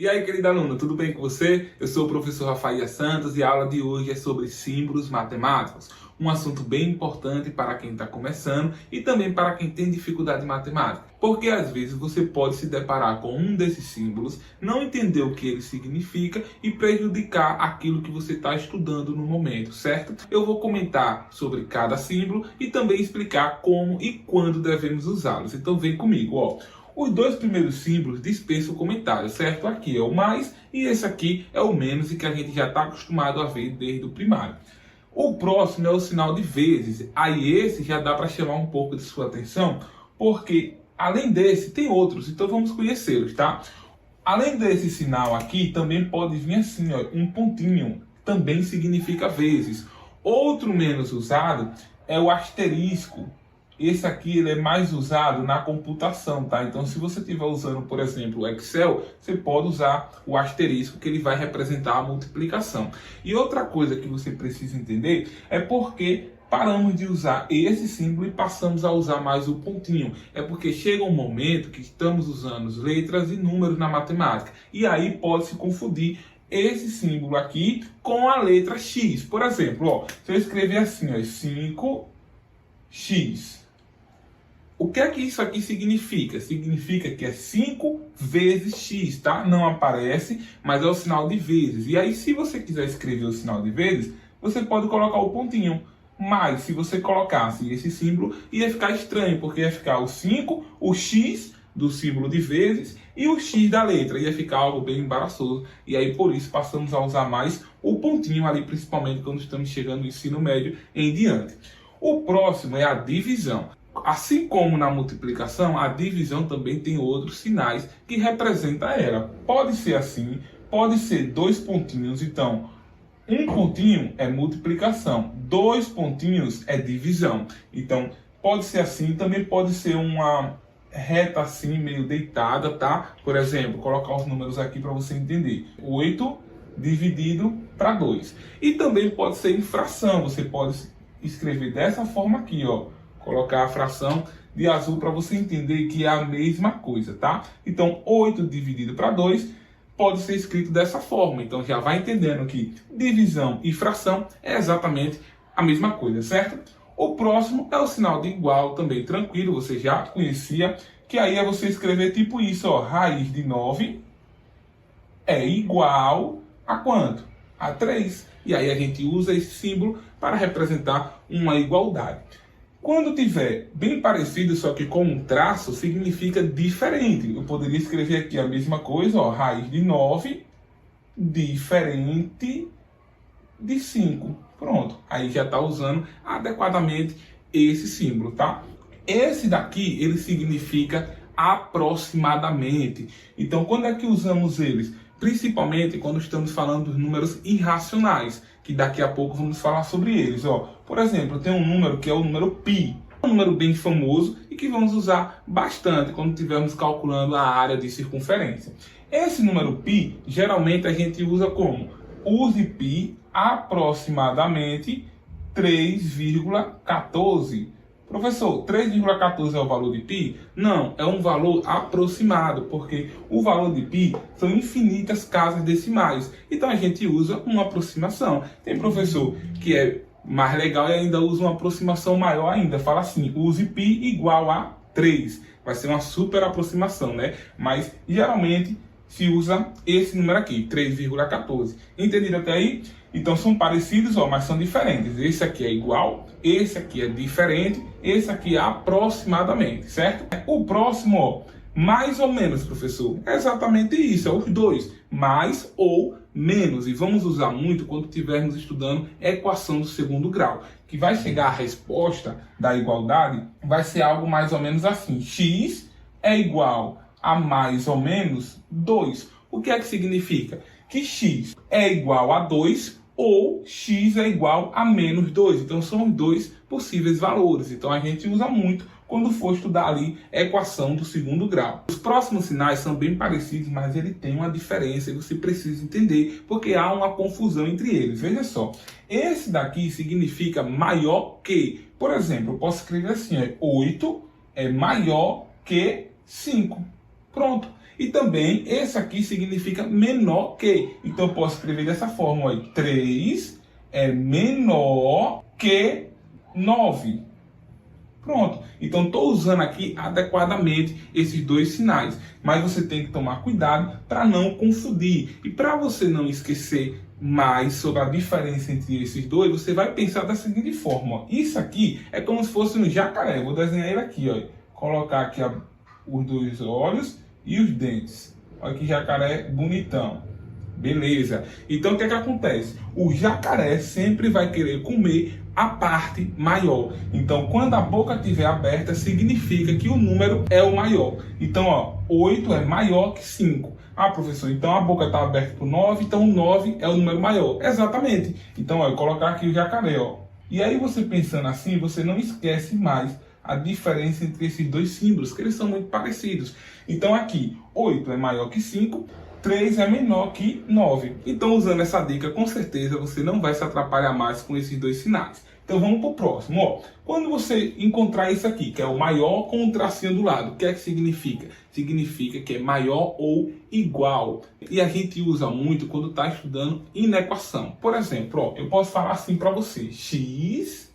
E aí, querida aluna, tudo bem com você? Eu sou o professor Rafael Santos e a aula de hoje é sobre símbolos matemáticos. Um assunto bem importante para quem está começando e também para quem tem dificuldade em matemática. Porque às vezes você pode se deparar com um desses símbolos, não entender o que ele significa e prejudicar aquilo que você está estudando no momento, certo? Eu vou comentar sobre cada símbolo e também explicar como e quando devemos usá-los. Então vem comigo, ó. Os dois primeiros símbolos dispensam comentário, certo? Aqui é o mais e esse aqui é o menos, e que a gente já está acostumado a ver desde o primário. O próximo é o sinal de vezes. Aí esse já dá para chamar um pouco de sua atenção, porque além desse tem outros, então vamos conhecê-los, tá? Além desse sinal aqui, também pode vir assim, ó, um pontinho, também significa vezes. Outro menos usado é o asterisco. Esse aqui ele é mais usado na computação, tá? Então, se você estiver usando, por exemplo, o Excel, você pode usar o asterisco, que ele vai representar a multiplicação. E outra coisa que você precisa entender é porque paramos de usar esse símbolo e passamos a usar mais o pontinho. É porque chega um momento que estamos usando letras e números na matemática. E aí pode se confundir esse símbolo aqui com a letra X. Por exemplo, ó, se eu escrever assim, ó, 5x. O que é que isso aqui significa? Significa que é 5 vezes x, tá? Não aparece, mas é o sinal de vezes. E aí, se você quiser escrever o sinal de vezes, você pode colocar o pontinho. Mas, se você colocasse esse símbolo, ia ficar estranho, porque ia ficar o 5, o x do símbolo de vezes e o x da letra. Ia ficar algo bem embaraçoso. E aí, por isso, passamos a usar mais o pontinho ali, principalmente quando estamos chegando no ensino médio em diante. O próximo é a divisão. Assim como na multiplicação, a divisão também tem outros sinais que representam ela. Pode ser assim, pode ser dois pontinhos. Então, um pontinho é multiplicação, dois pontinhos é divisão. Então, pode ser assim, também pode ser uma reta assim, meio deitada, tá? Por exemplo, colocar os números aqui para você entender. 8 dividido para 2. E também pode ser em fração, você pode escrever dessa forma aqui, ó. Colocar a fração de azul para você entender que é a mesma coisa, tá? Então, 8 dividido para 2 pode ser escrito dessa forma. Então, já vai entendendo que divisão e fração é exatamente a mesma coisa, certo? O próximo é o sinal de igual, também tranquilo, você já conhecia, que aí é você escrever tipo isso, ó, raiz de 9 é igual a quanto? A 3. E aí a gente usa esse símbolo para representar uma igualdade. Quando tiver bem parecido, só que com um traço, significa diferente. Eu poderia escrever aqui a mesma coisa, ó, raiz de 9 diferente de 5. Pronto, aí já está usando adequadamente esse símbolo, tá? Esse daqui, ele significa aproximadamente. Então, quando é que usamos eles? Principalmente quando estamos falando dos números irracionais, que daqui a pouco vamos falar sobre eles. Ó, por exemplo, tem um número que é o número π, um número bem famoso e que vamos usar bastante quando estivermos calculando a área de circunferência. Esse número π, geralmente a gente usa como? Use π aproximadamente 3,14. Professor, 3,14 é o valor de π? Não, é um valor aproximado, porque o valor de π são infinitas casas decimais. Então a gente usa uma aproximação. Tem professor que é mais legal e ainda usa uma aproximação maior ainda. Fala assim, use π igual a 3. Vai ser uma super aproximação, né? Mas geralmente se usa esse número aqui, 3,14. Entendido até aí? Então são parecidos, ó, mas são diferentes. Esse aqui é igual, esse aqui é diferente, esse aqui é aproximadamente, certo? O próximo, ó, mais ou menos, professor. É exatamente isso, é os dois, mais ou menos. E vamos usar muito quando estivermos estudando equação do segundo grau, que vai chegar a resposta da igualdade, vai ser algo mais ou menos assim. X é igual a mais ou menos 2. O que é que significa? Que x é igual a 2 ou x é igual a menos 2. Então são os dois possíveis valores. Então a gente usa muito quando for estudar ali a equação do segundo grau. Os próximos sinais são bem parecidos, mas ele tem uma diferença e você precisa entender, porque há uma confusão entre eles. Veja só, esse daqui significa maior que. Por exemplo, eu posso escrever assim, 8 é maior que 5. Pronto. E também esse aqui significa menor que. Então eu posso escrever dessa forma, olha, 3 é menor que 9. Pronto. Então estou usando aqui adequadamente esses dois sinais. Mas você tem que tomar cuidado para não confundir. E para você não esquecer mais sobre a diferença entre esses dois, você vai pensar da seguinte forma. Ó. Isso aqui é como se fosse um jacaré. Vou desenhar ele aqui. Ó. Colocar aqui os dois olhos e os dentes. Olha que jacaré bonitão. Beleza. Então o que é que acontece? O jacaré sempre vai querer comer a parte maior. Então quando a boca estiver aberta, significa que o número é o maior. Então, ó, 8 é maior que 5. Ah, professor, então a boca está aberta para o 9, então o 9 é o número maior. Exatamente. Então, ó, eu vou colocar aqui o jacaré, ó. E aí você pensando assim, você não esquece mais a diferença entre esses dois símbolos, que eles são muito parecidos. Então aqui, 8 é maior que 5, 3 é menor que 9. Então, usando essa dica, com certeza você não vai se atrapalhar mais com esses dois sinais. Então, vamos para o próximo. Ó, quando você encontrar isso aqui, que é o maior com um tracinho do lado, o que é que significa? Significa que é maior ou igual. E a gente usa muito quando está estudando inequação. Por exemplo, ó, eu posso falar assim para você. X...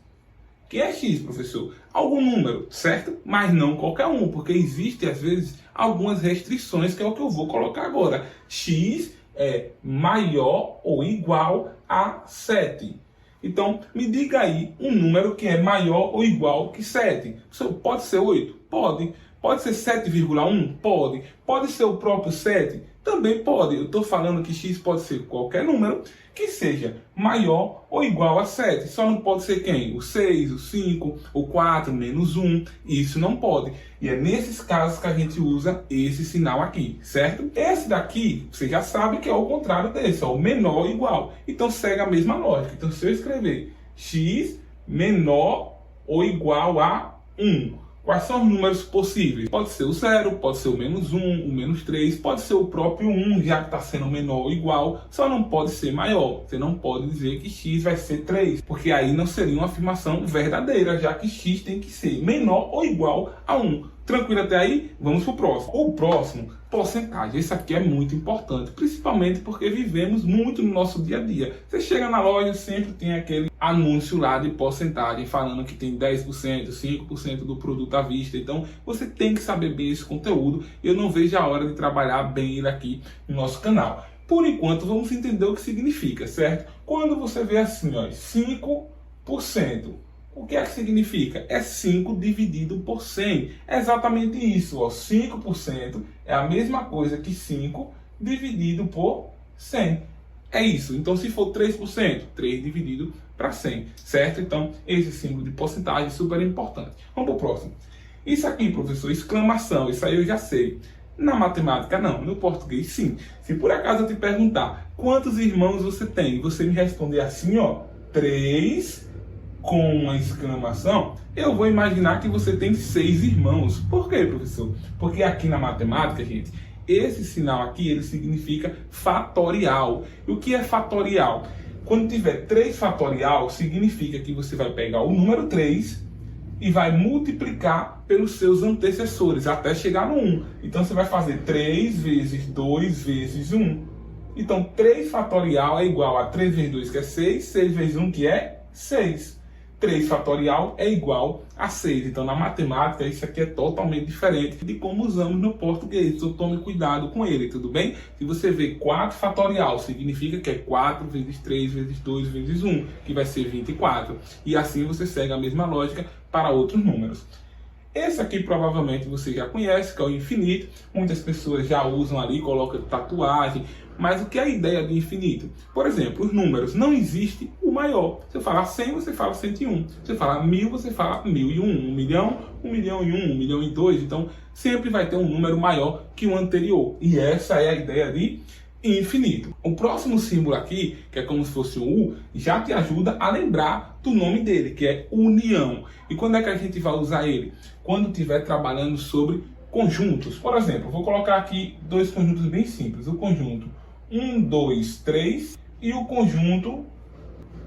Que é x, professor? Algum número, certo? Mas não qualquer um, porque existe, às vezes, algumas restrições, que é o que eu vou colocar agora. X é maior ou igual a 7. Então, me diga aí um número que é maior ou igual que 7. Pode ser 8? Pode. Pode ser 7,1? Pode. Pode ser o próprio 7? Também pode. Eu estou falando que x pode ser qualquer número que seja maior ou igual a 7. Só não pode ser quem? O 6, o 5, o 4, menos 1. Isso não pode. E é nesses casos que a gente usa esse sinal aqui, certo? Esse daqui, você já sabe que é o contrário desse, é o menor ou igual. Então segue a mesma lógica. Então se eu escrever x menor ou igual a 1, quais são os números possíveis? Pode ser o 0, pode ser o menos 1, o menos 3, pode ser o próprio 1, já que está sendo menor ou igual, só não pode ser maior. Você não pode dizer que x vai ser 3, porque aí não seria uma afirmação verdadeira, já que x tem que ser menor ou igual a 1. Tranquilo até aí? Vamos para o próximo. O próximo, porcentagem. Esse aqui é muito importante, principalmente porque vivemos muito no nosso dia a dia. Você chega na loja, sempre tem aquele anúncio lá de porcentagem, falando que tem 10%, 5% do produto à vista. Então, você tem que saber bem esse conteúdo. Eu não vejo a hora de trabalhar bem ele aqui no nosso canal. Por enquanto, vamos entender o que significa, certo? Quando você vê assim, ó, 5%. O que é que significa? É 5 dividido por 100. É exatamente isso. Ó. 5% é a mesma coisa que 5 dividido por 100. É isso. Então, se for 3%, 3 dividido para 100. Certo? Então, esse símbolo de porcentagem é super importante. Vamos para o próximo. Isso aqui, professor, exclamação. Isso aí eu já sei. Na matemática, não. No português, sim. Se por acaso eu te perguntar quantos irmãos você tem, você me responder assim, ó, 3... com uma exclamação, eu vou imaginar que você tem 6 irmãos. Por quê, professor? Porque aqui na matemática, gente, esse sinal aqui, ele significa fatorial. E o que é fatorial? Quando tiver 3 fatorial, significa que você vai pegar o número 3 e vai multiplicar pelos seus antecessores, até chegar no 1. Então, você vai fazer 3 vezes 2 vezes 1. Então, 3 fatorial é igual a 3 vezes 2, que é 6, 6 vezes 1, que é 6. 3 fatorial é igual a 6. Então, na matemática, isso aqui é totalmente diferente de como usamos no português. Então, tome cuidado com ele, tudo bem? Se você vê 4 fatorial, significa que é 4 vezes 3 vezes 2 vezes 1, que vai ser 24. E assim você segue a mesma lógica para outros números. Esse aqui provavelmente você já conhece, que é o infinito. Muitas pessoas já usam ali, colocam tatuagem. Mas o que é a ideia de infinito? Por exemplo, os números. Não existe o maior. Você fala 100, você fala 101. Você fala 1000, você fala 1001. 1 milhão, 1 milhão e 1, 1 milhão e 2. Então, sempre vai ter um número maior que o anterior. E essa é a ideia de infinito. O próximo símbolo aqui, que é como se fosse um U, já te ajuda a lembrar do nome dele, que é união. E quando é que a gente vai usar ele? Quando estiver trabalhando sobre conjuntos. Por exemplo, vou colocar aqui 2 conjuntos bem simples. O conjunto 1, 2, 3 e o conjunto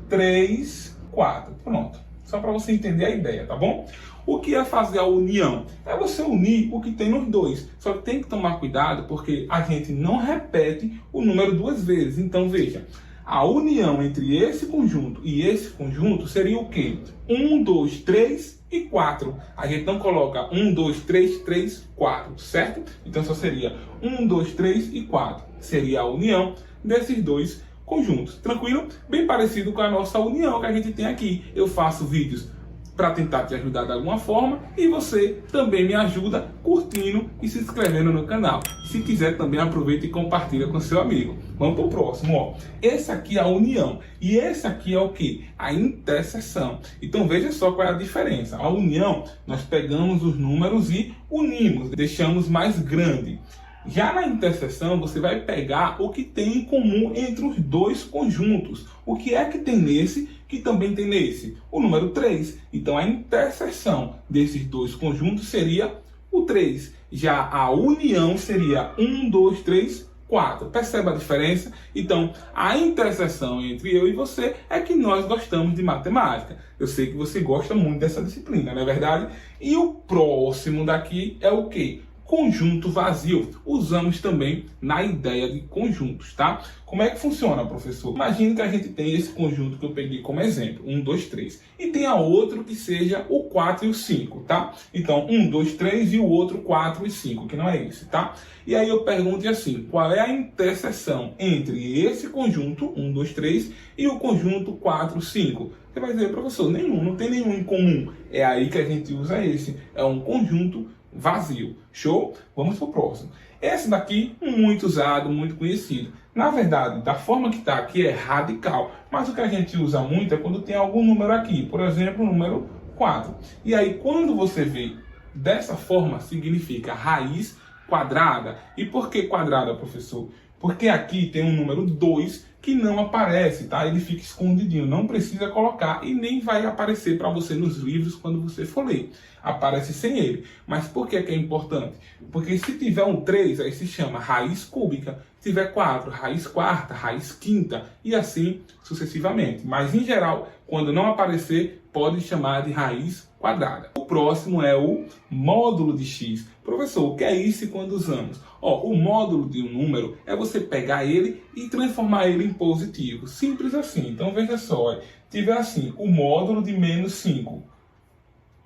3, 4. Pronto. Só para você entender a ideia, tá bom? O que é fazer a união? É você unir o que tem nos dois. Só que tem que tomar cuidado porque a gente não repete o número duas vezes. Então veja, a união entre esse conjunto e esse conjunto seria o quê? 1, 2, 3 e 4. A gente não coloca 1, 2, 3, 3, 4, certo? Então só seria 1, 2, 3 e 4. Seria a união desses dois conjuntos. Tranquilo? Bem parecido com a nossa união que a gente tem aqui. Eu faço vídeos para tentar te ajudar de alguma forma e você também me ajuda curtindo e se inscrevendo no canal. Se quiser também aproveita e compartilha com seu amigo. Vamos para o próximo, ó. Esse aqui é a união e esse aqui é o que? A interseção. Então veja só qual é a diferença. A união, nós pegamos os números e unimos, deixamos mais grande. Já na interseção, você vai pegar o que tem em comum entre os dois conjuntos. O que é que tem nesse, que também tem nesse? O número 3. Então, a interseção desses dois conjuntos seria o 3. Já a união seria 1, 2, 3, 4. Perceba a diferença? Então, a interseção entre eu e você é que nós gostamos de matemática. Eu sei que você gosta muito dessa disciplina, não é verdade? E o próximo daqui é o quê? Conjunto vazio. Usamos também na ideia de conjuntos, tá? Como é que funciona, professor? Imagine que a gente tem esse conjunto que eu peguei como exemplo, 1, 2, 3. E tenha outro que seja o 4 e o 5, tá? Então, 1, 2, 3 e o outro 4 e 5, que não é esse, tá? E aí eu pergunto assim, qual é a interseção entre esse conjunto, 1, 2, 3, e o conjunto 4, 5? Você vai dizer, professor, nenhum, não tem nenhum em comum. É aí que a gente usa esse. É um conjunto vazio. Show? Vamos para o próximo. Esse daqui, muito usado, muito conhecido. Na verdade, da forma que está aqui é radical. Mas o que a gente usa muito é quando tem algum número aqui. Por exemplo, o número 4. E aí, quando você vê dessa forma, significa raiz quadrada. E por que quadrada, professor? Porque aqui tem um número 2 que não aparece, tá? Ele fica escondidinho, não precisa colocar e nem vai aparecer para você nos livros quando você for ler. Aparece sem ele. Mas por que é importante? Porque se tiver um 3, aí se chama raiz cúbica. Se tiver 4, raiz quarta, raiz quinta e assim sucessivamente. Mas em geral, quando não aparecer, pode chamar de raiz quadrada. O próximo é o módulo de x. Professor, o que é isso e quando usamos? Ó, o módulo de um número é você pegar ele e transformar ele em positivo. Simples assim. Então veja só, tiver assim, o módulo de menos 5.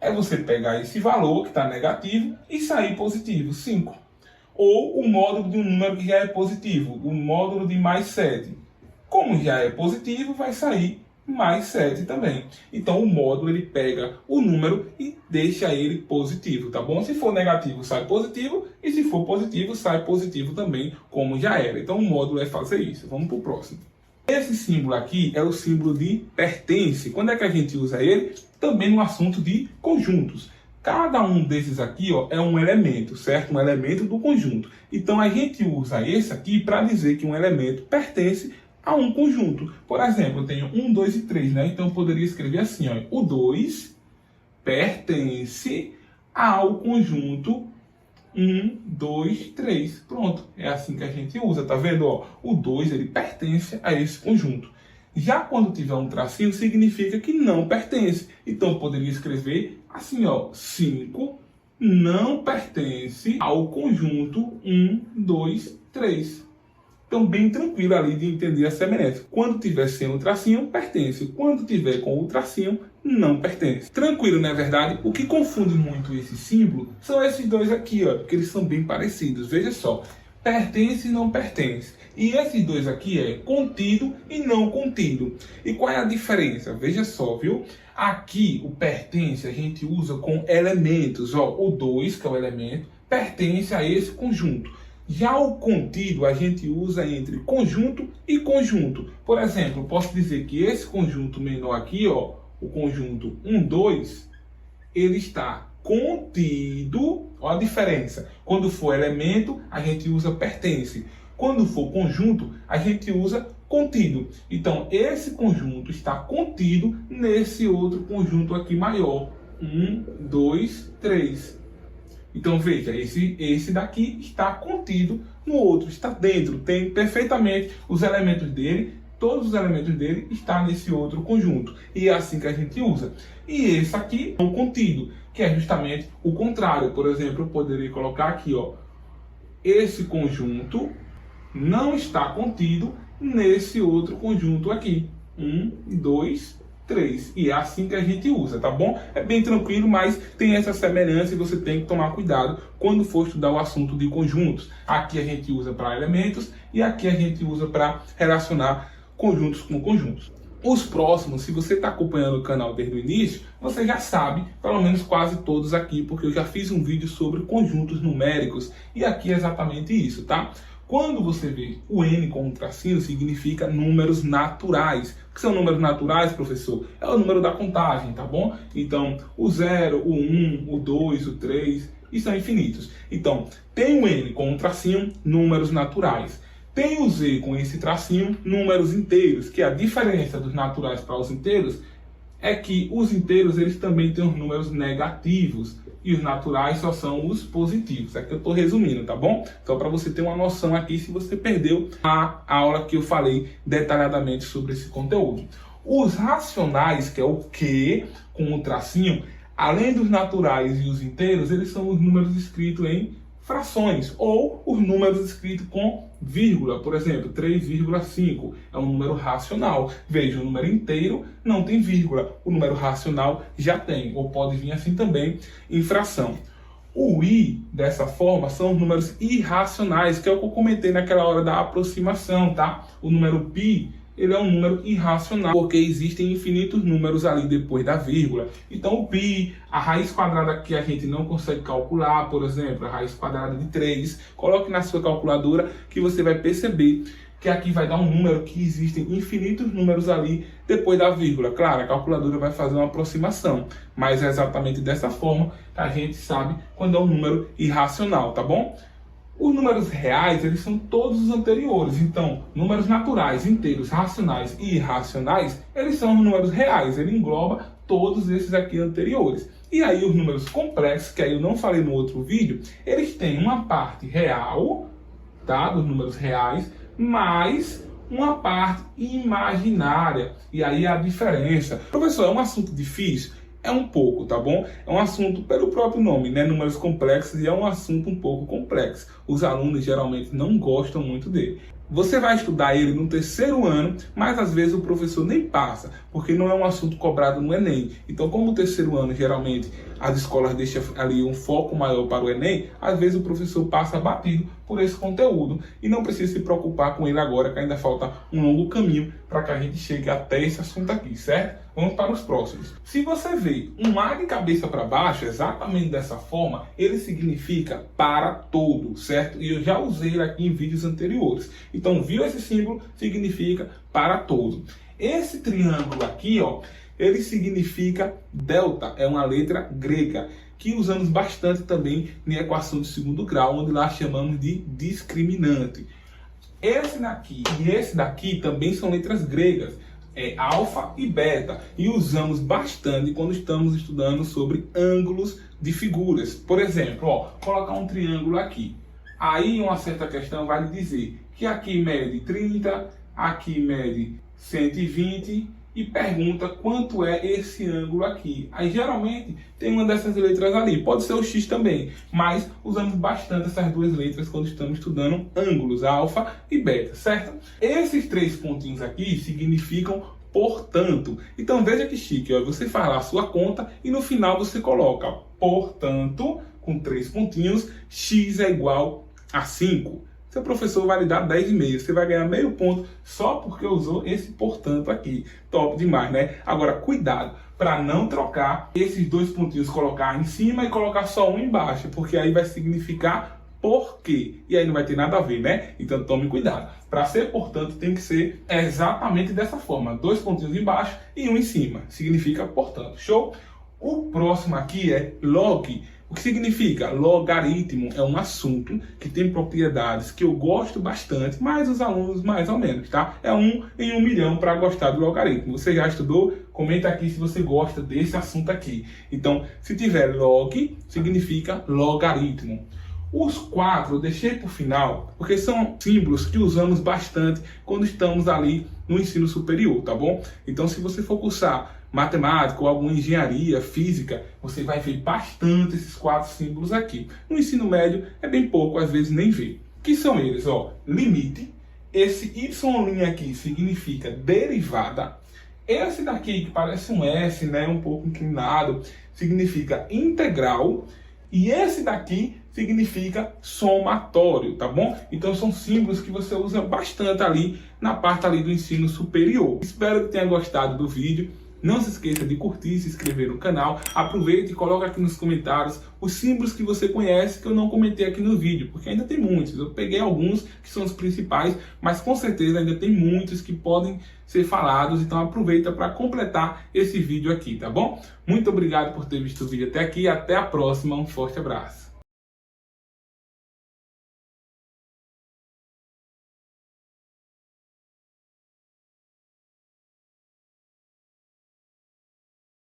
É você pegar esse valor que está negativo e sair positivo, 5. Ou o módulo de um número que já é positivo, o módulo de mais 7. Como já é positivo, vai sair mais 7 também. Então o módulo ele pega o número e deixa ele positivo, tá bom? Se for negativo, sai positivo, e se for positivo, sai positivo também, como já era. Então o módulo é fazer isso. Vamos para o próximo. Esse símbolo aqui é o símbolo de pertence. Quando é que a gente usa ele? Também no assunto de conjuntos. Cada um desses aqui, ó, é um elemento, certo? Um elemento do conjunto. Então a gente usa esse aqui para dizer que um elemento pertence a um conjunto. Por exemplo, eu tenho 1, 2 e 3, né? Então eu poderia escrever assim, ó, o 2 pertence ao conjunto 1, 2, 3. Pronto, é assim que a gente usa, tá vendo? Ó, o 2 ele pertence a esse conjunto. Já quando tiver um tracinho, significa que não pertence. Então eu poderia escrever assim, ó, 5 não pertence ao conjunto 1, 2, 3. Então, bem tranquilo ali de entender a semelhança. Quando tiver sem o tracinho, pertence. Quando tiver com o tracinho, não pertence. Tranquilo, não é verdade? O que confunde muito esse símbolo são esses dois aqui, ó, porque eles são bem parecidos. Veja só, pertence e não pertence. E esses dois aqui é contido e não contido. E qual é a diferença? Veja só, viu? Aqui, o pertence a gente usa com elementos. Ó, o 2, que é o elemento, pertence a esse conjunto. Já o contido a gente usa entre conjunto e conjunto. Por exemplo, eu posso dizer que esse conjunto menor aqui, ó, o conjunto 1, 2, ele está contido. Olha a diferença. Quando for elemento, a gente usa pertence. Quando for conjunto, a gente usa contido. Então, esse conjunto está contido nesse outro conjunto aqui maior. 1, 2, 3. Então veja, esse daqui está contido no outro, está dentro, tem perfeitamente os elementos dele, todos os elementos dele estão nesse outro conjunto. E é assim que a gente usa. E esse aqui é o contido, que é justamente o contrário. Por exemplo, eu poderia colocar aqui, ó, esse conjunto não está contido nesse outro conjunto aqui. 1, 2, 3. E é assim que a gente usa, tá bom? É bem tranquilo, mas tem essa semelhança e você tem que tomar cuidado quando for estudar o assunto de conjuntos. Aqui a gente usa para elementos e aqui a gente usa para relacionar conjuntos com conjuntos. Os próximos, se você está acompanhando o canal desde o início, você já sabe, pelo menos quase todos aqui, porque eu já fiz um vídeo sobre conjuntos numéricos e aqui é exatamente isso, tá? Quando você vê o N com um tracinho, significa números naturais. O que são números naturais, professor? É o número da contagem, tá bom? Então, o 0, o 1, o 2, o 3, e são infinitos. Então, tem o N com um tracinho, números naturais. Tem o Z com esse tracinho, números inteiros, que a diferença dos naturais para os inteiros é que os inteiros eles também têm os números negativos e os naturais só são os positivos. Aqui eu estou resumindo, tá bom? Então, para você ter uma noção aqui, se você perdeu a aula que eu falei detalhadamente sobre esse conteúdo. Os racionais, que é o Q com o tracinho, além dos naturais e os inteiros, eles são os números escritos em frações, ou os números escritos com vírgula. Por exemplo, 3,5 é um número racional. Veja, o número inteiro não tem vírgula, o número racional já tem, ou pode vir assim também em fração. O I, dessa forma, são os números irracionais, que é o que eu comentei naquela hora da aproximação, tá? O número π, ele é um número irracional, porque existem infinitos números ali depois da vírgula. Então o π, a raiz quadrada que a gente não consegue calcular, por exemplo, a raiz quadrada de 3, coloque na sua calculadora que você vai perceber que aqui vai dar um número que existem infinitos números ali depois da vírgula. Claro, a calculadora vai fazer uma aproximação, mas é exatamente dessa forma que a gente sabe quando é um número irracional, tá bom? Os números reais, eles são todos os anteriores. Então, números naturais, inteiros, racionais e irracionais, eles são os números reais. Ele engloba todos esses aqui anteriores. E aí, os números complexos, que aí eu não falei no outro vídeo, eles têm uma parte real, tá, dos números reais, mais uma parte imaginária. E aí a diferença. Professor, é um assunto difícil? É um pouco, tá bom? É um assunto pelo próprio nome, né? Números complexos, e é um assunto um pouco complexo. Os alunos geralmente não gostam muito dele. Você vai estudar ele no terceiro ano, mas às vezes o professor nem passa, porque não é um assunto cobrado no Enem. Então, como o terceiro ano, geralmente, as escolas deixam ali um foco maior para o Enem, às vezes o professor passa batido por esse conteúdo e não precisa se preocupar com ele agora, que ainda falta um longo caminho para que a gente chegue até esse assunto aqui, certo? Vamos para os próximos. Se você vê um A de cabeça para baixo, exatamente dessa forma, ele significa para todo, certo? E eu já usei ele aqui em vídeos anteriores. Então, viu esse símbolo? Significa para todo. Esse triângulo aqui, ó, ele significa delta, é uma letra grega, que usamos bastante também em equação de segundo grau, onde lá chamamos de discriminante. Esse daqui e esse daqui também são letras gregas, é alfa e beta, e usamos bastante quando estamos estudando sobre ângulos de figuras. Por exemplo, ó, colocar um triângulo aqui. Aí uma certa questão vai lhe dizer que aqui mede 30, aqui mede 120 e pergunta quanto é esse ângulo aqui. Aí geralmente tem uma dessas letras ali, pode ser o X também, mas usamos bastante essas duas letras quando estamos estudando ângulos, alfa e beta, certo? Esses três pontinhos aqui significam portanto. Então veja que chique, ó, você faz lá a sua conta e no final você coloca portanto, com 3 pontinhos, x é igual a 5. Seu professor vai lhe dar 10,5. Você vai ganhar meio ponto só porque usou esse portanto aqui. Top demais, né? Agora, cuidado para não trocar esses 2 pontinhos, colocar em cima e colocar só um embaixo, porque aí vai significar por quê. E aí não vai ter nada a ver, né? Então tome cuidado. Para ser portanto, tem que ser exatamente dessa forma. 2 pontinhos embaixo e um em cima. Significa portanto. Show? O próximo aqui é log. O que significa? Logaritmo é um assunto que tem propriedades que eu gosto bastante, mas os alunos mais ou menos, tá? É 1 em 1 milhão para gostar do logaritmo. Você já estudou? Comenta aqui se você gosta desse assunto aqui. Então, se tiver log, significa logaritmo. Os 4 eu deixei para o final, porque são símbolos que usamos bastante quando estamos ali no ensino superior, tá bom? Então, se você for cursar matemática ou alguma engenharia, física, você vai ver bastante esses 4 símbolos aqui. No ensino médio é bem pouco, às vezes nem vê. Que são eles? Ó, limite. Esse Y' aqui significa derivada. Esse daqui, que parece um S, né, um pouco inclinado, significa integral. E esse daqui significa somatório, tá bom? Então são símbolos que você usa bastante ali na parte ali do ensino superior. Espero que tenha gostado do vídeo. Não se esqueça de curtir e se inscrever no canal. Aproveite e coloque aqui nos comentários os símbolos que você conhece que eu não comentei aqui no vídeo, porque ainda tem muitos. Eu peguei alguns que são os principais, mas com certeza ainda tem muitos que podem ser falados. Então aproveita para completar esse vídeo aqui, tá bom? Muito obrigado por ter visto o vídeo até aqui. Até a próxima. Um forte abraço.